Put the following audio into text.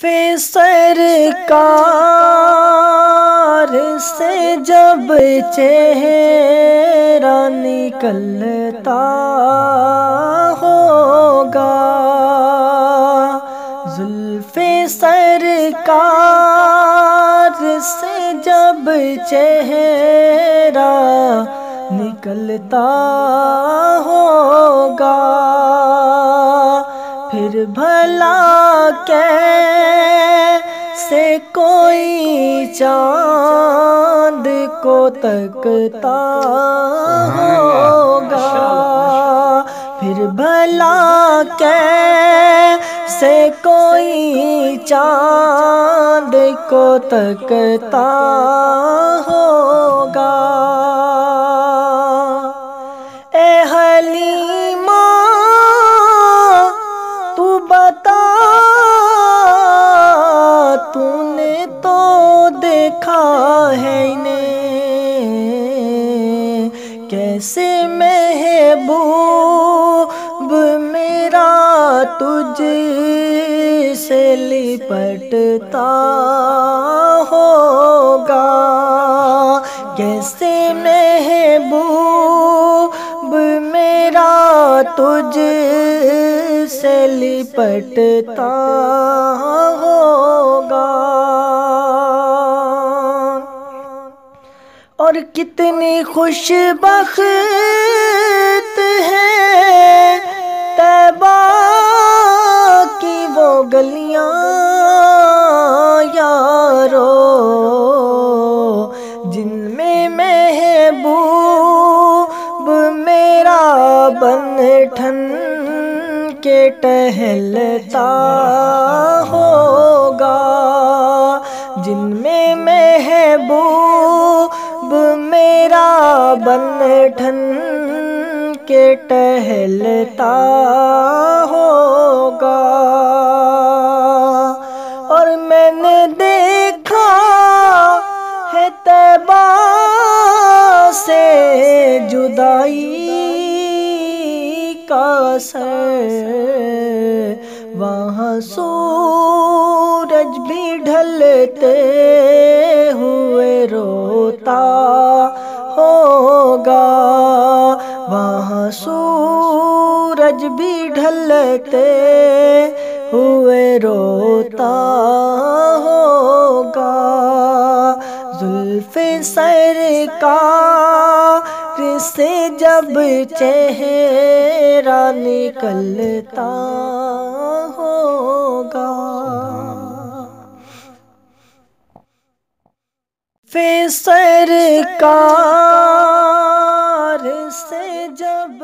فی سرکار سے جب چہرہ نکلتا ہوگا، زلف سرکار سے جب چہرہ نکلتا ہوگا، پھر بھلا کیسے کوئی چاند کو تکتا ہوگا، پھر بھلا کیسے کوئی چاند کو تکتا ہوگا۔ اے حلیمہ تو بتا، تو نے تو دیکھا ہے انہیں، کیسے محبوب میرا تجھ سے لپٹتا ہوگا، کیسے محبوب میرا تجھ سے لپٹتا ہوگا۔ اور کتنی خوش بخت ہیں طیبہ کی وہ گلیاں یارو، جن میں محبوب میرا بن ٹھن کے ٹہلتا ہوگا، جن میں محبوب میرا بن ٹھن کے ٹہلتا ہوگا۔ اور میں نے دیکھا ہے طیبہ سے جدائی کا اثر، وہاں سورج بھی ڈھلتے ہوئے روتا ہوگا، وہاں سورج بھی ڈھلتے ہوئے روتا ہوگا، زلف سرکار سے جب چہرہ نکلتا ہوگا۔ فی سرکار سے جب